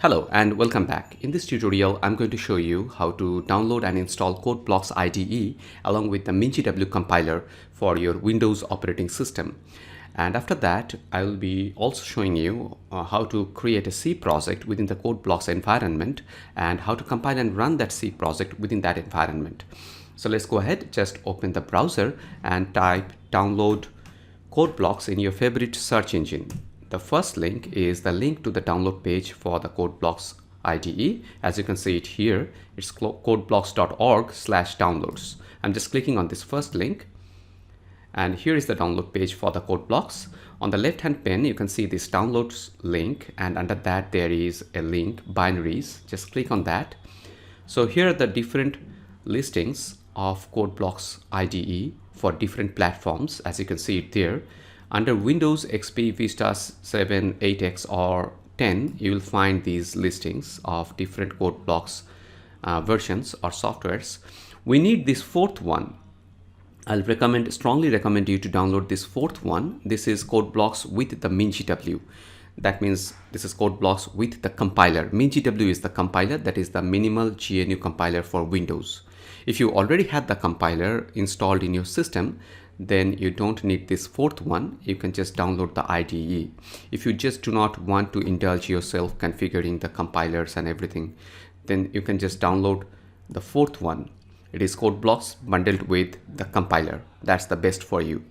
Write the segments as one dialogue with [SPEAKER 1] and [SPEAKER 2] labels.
[SPEAKER 1] Hello and welcome back. In this tutorial, I'm going to show you how to download and install Codeblocks IDE along with the MinGW compiler for your Windows operating system. And after that, I will be also showing you how to create a C project within the Codeblocks environment and how to compile and run that C project within that environment. So let's go ahead, just open the browser and type download Codeblocks in your favorite search engine. The first link is the link to the download page for the Codeblocks IDE. As you can see it here, it's codeblocks.org/downloads. I'm just clicking on this first link, and here is the download page for the Codeblocks. On the left hand pane, you can see this downloads link, and under that there is a link, binaries. Just click on that. So here are the different listings of Codeblocks IDE for different platforms. As you can see it there, under Windows XP, Vista 7, 8X or 10, you will find these listings of different Codeblocks versions or softwares. We need this fourth one. I'll strongly recommend you to download this fourth one. This is Codeblocks with the MinGW. That means this is Codeblocks with the compiler. MinGW is the compiler, that is the minimal GNU compiler for Windows. If you already had the compiler installed in your system, then you don't need this fourth one. You can just download the IDE. If you just do not want to indulge yourself configuring the compilers and everything, then you can just download the fourth one. It is Codeblocks bundled with the compiler. That's the best for you.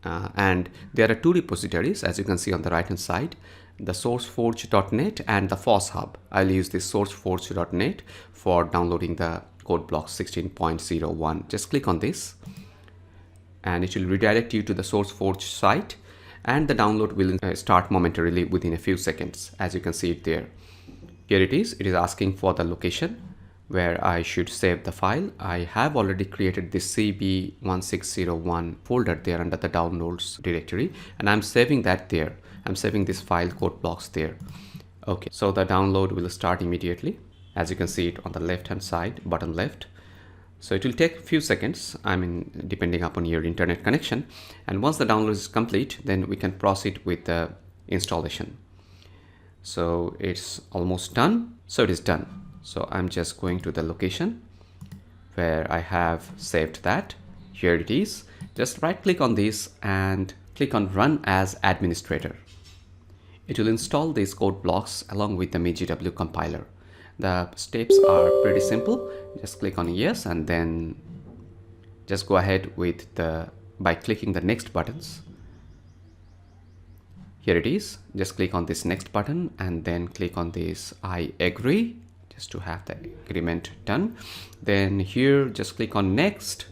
[SPEAKER 1] And there are two repositories, as you can see on the right hand side, the sourceforge.net and the FOSS-Hub. I'll use this sourceforge.net for downloading the Codeblocks 16.01. Just click on this and it will redirect you to the SourceForge site, and the download will start momentarily within a few seconds. As you can see it there. Here it is asking for the location where I should save the file. I have already created this CB1601 folder there under the downloads directory, and I'm saving that there. I'm saving this file Codeblocks there. Okay, so the download will start immediately. As you can see it on the left hand side, bottom left. So it will take a few seconds, depending upon your internet connection. And once the download is complete, then we can proceed with the installation. So it's almost done. So it is done. So I'm just going to the location where I have saved that. Here it is. Just right click on this and click on Run as Administrator. It will install these Codeblocks along with the MinGW compiler. The steps are pretty simple. Just click on yes, and then just go ahead with by clicking the next buttons. Here it is. Just click on this next button and then click on this I agree, just to have the agreement done. Then here just click on next,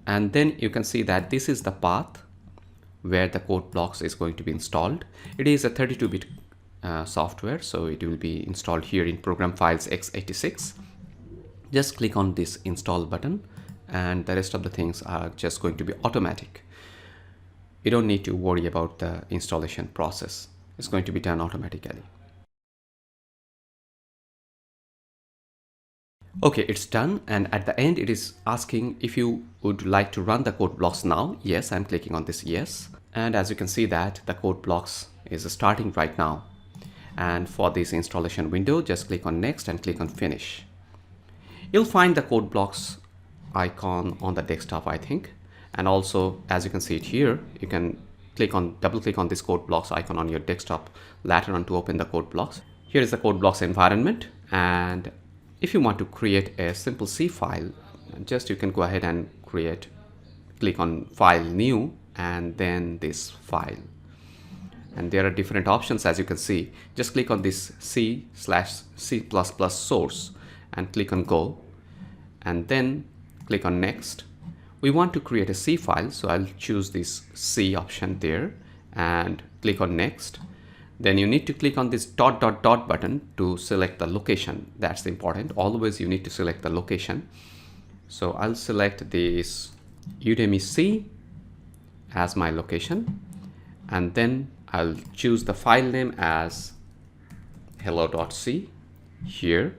[SPEAKER 1] and then you can see that this is the path where the Codeblocks is going to be installed. It is a 32-bit software, so it will be installed here in program files x86. Just click on this install button, and the rest of the things are just going to be automatic. You don't need to worry about the installation process. It's going to be done automatically. Okay, it's done, and at the end it is asking if you would like to run the Codeblocks now. Yes, I'm clicking on this yes, and as you can see that the Codeblocks is starting right now. And for this installation window, just click on next and click on finish. You'll find the Codeblocks icon on the desktop, I think. And also, as you can see it here, you can double click on this Codeblocks icon on your desktop later on to open the Codeblocks. Here is the Codeblocks environment, and if you want to create a simple C file, you can go ahead and click on File New and then this file. And there are different options, as you can see. Just click on this C/C++ source and click on Go, and then click on Next. We want to create a C file, so I'll choose this C option there and click on Next. Then you need to click on this ... button to select the location. That's important. Always you need to select the location. So I'll select this Udemy C as my location, and then I'll choose the file name as hello.c here,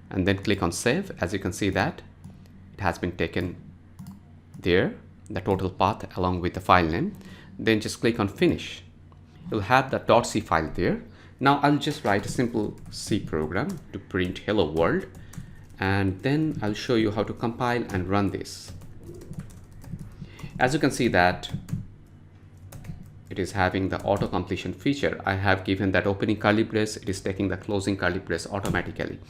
[SPEAKER 1] and then click on save. As you can see that it has been taken there, the total path along with the file name. Then just click on finish. You'll have the .c file there. Now I'll just write a simple C program to print hello world, and then I'll show you how to compile and run this. As you can see that it is having the auto completion feature. I have given that opening curly brace, it is taking the closing curly brace automatically.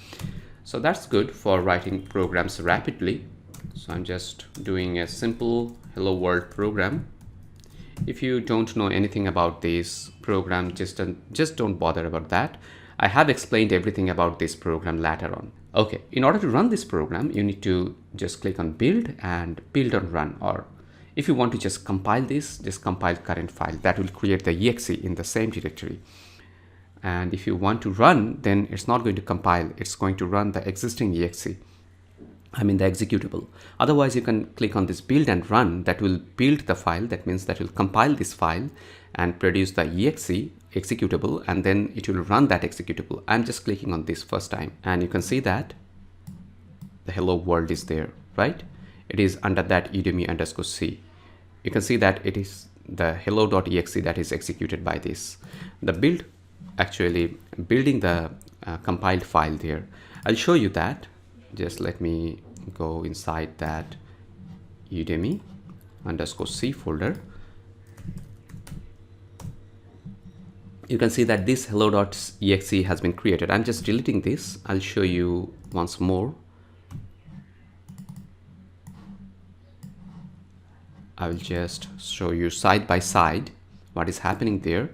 [SPEAKER 1] So that's good for writing programs rapidly. So I'm just doing a simple hello world program. If you don't know anything about this program, just don't bother about that. I have explained everything about this program later on. Okay, in order to run this program, you need to just click on build and build on run, or if you want to just compile this, just compile current file. That will create the exe in the same directory. And if you want to run, then it's not going to compile, it's going to run the existing exe. I mean the executable. Otherwise, you can click on this build and run. That will build the file. That means that will compile this file and produce the exe executable, and then it will run that executable. I'm just clicking on this first time, and you can see that the hello world is there, right? It is under that udemy_c. You can see that it is the hello.exe that is executed by this. The build actually building the compiled file there. I'll show you that. Just let me go inside that udemy_c folder. You can see that this hello.exe has been created. I'm just deleting this. I'll show you once more. I will just show you side by side what is happening there.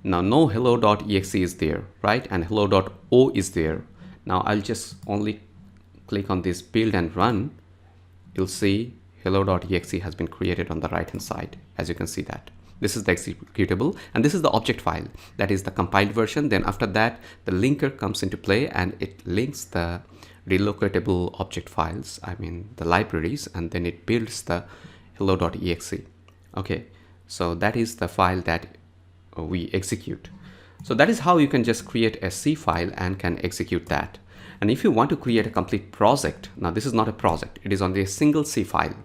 [SPEAKER 1] Now no hello.exe is there, right? And hello.o is there. Now I'll just only click on this build and run. You'll see hello.exe has been created on the right hand side. As you can see that this is the executable, and this is the object file, that is the compiled version. Then after that, the linker comes into play and it links the relocatable object files, I mean the libraries, and then it builds the hello.exe. Okay, so that is the file that we execute. So that is how you can just create a C file and can execute that. And if you want to create a complete project, now this is not a project, it is only a single C file.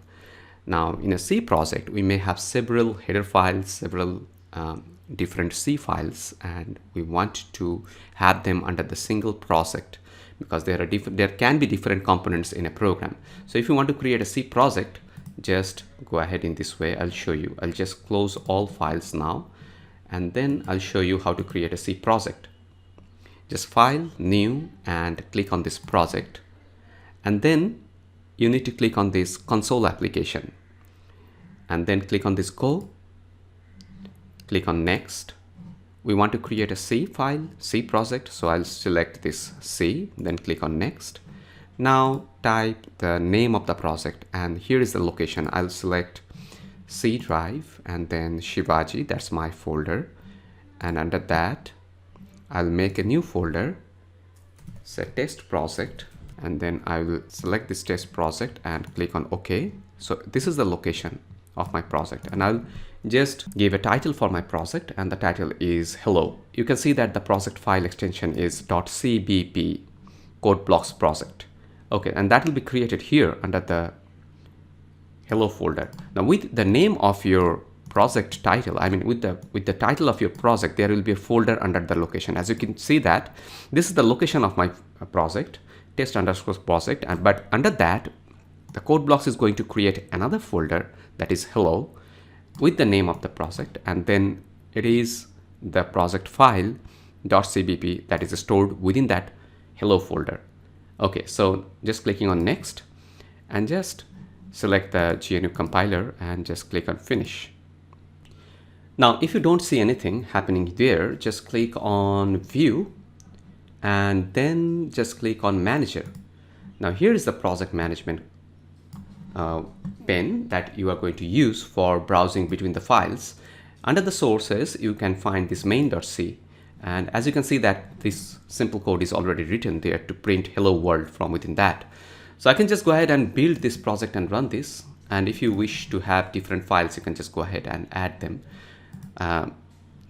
[SPEAKER 1] Now in a C project, we may have several header files, several different C files, and we want to have them under the single project because there can be different components in a program. So if you want to create a C project, just go ahead in this way. I'll show you. I'll just close all files now, and then I'll show you how to create a C project. Just file, new, and click on this project, and then you need to click on this console application, and then click on this go, click on next. We want to create a C file, C project, so I'll select this C, then click on next. Now type the name of the project, and here is the location. I'll select C drive and then Shivaji, that's my folder, and under that I'll make a new folder, say test project, and then I will select this test project and click on OK. So this is the location of my project, and I'll just give a title for my project, and the title is hello. You can see that the project file extension is .cbp Codeblocks project. Okay, and that will be created here under the hello folder. Now with the name of your project title, I mean with the title of your project, there will be a folder under the location. As you can see that this is the location of my project, test_project, and but under that the Codeblocks is going to create another folder that is hello with the name of the project, and then it is the project file .cbp that is stored within that hello folder. Okay, so just clicking on next and just select the GNU compiler and just click on finish. Now if you don't see anything happening there, just click on view and then just click on manager. Now here is the project management pane that you are going to use for browsing between the files. Under the sources you can find this main.c, and as you can see that this simple code is already written there to print hello world from within that. So I can just go ahead and build this project and run this, and if you wish to have different files you can just go ahead and add them.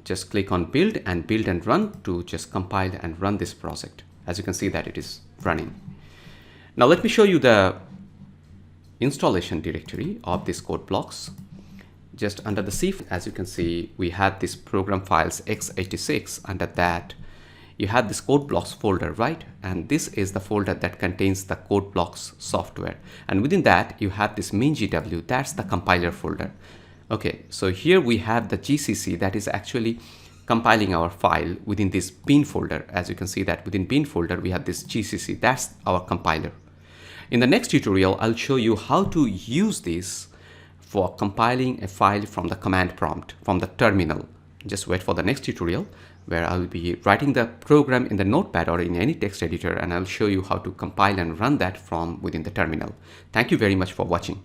[SPEAKER 1] Just click on build and run to just compile and run this project. As you can see that it is running. Now let me show you the installation directory of this Codeblocks. just under the C, as you can see, we had this program files x86. Under that, you have this Codeblocks folder, right? And this is the folder that contains the Codeblocks software. And within that, you have this main.gw, that's the compiler folder. Okay, so here we have the GCC that is actually compiling our file within this bin folder. As you can see that within bin folder, we have this GCC, that's our compiler. In the next tutorial, I'll show you how to use this for compiling a file from the command prompt, from the terminal. Just wait for the next tutorial where I'll be writing the program in the notepad or in any text editor, and I'll show you how to compile and run that from within the terminal. Thank you very much for watching.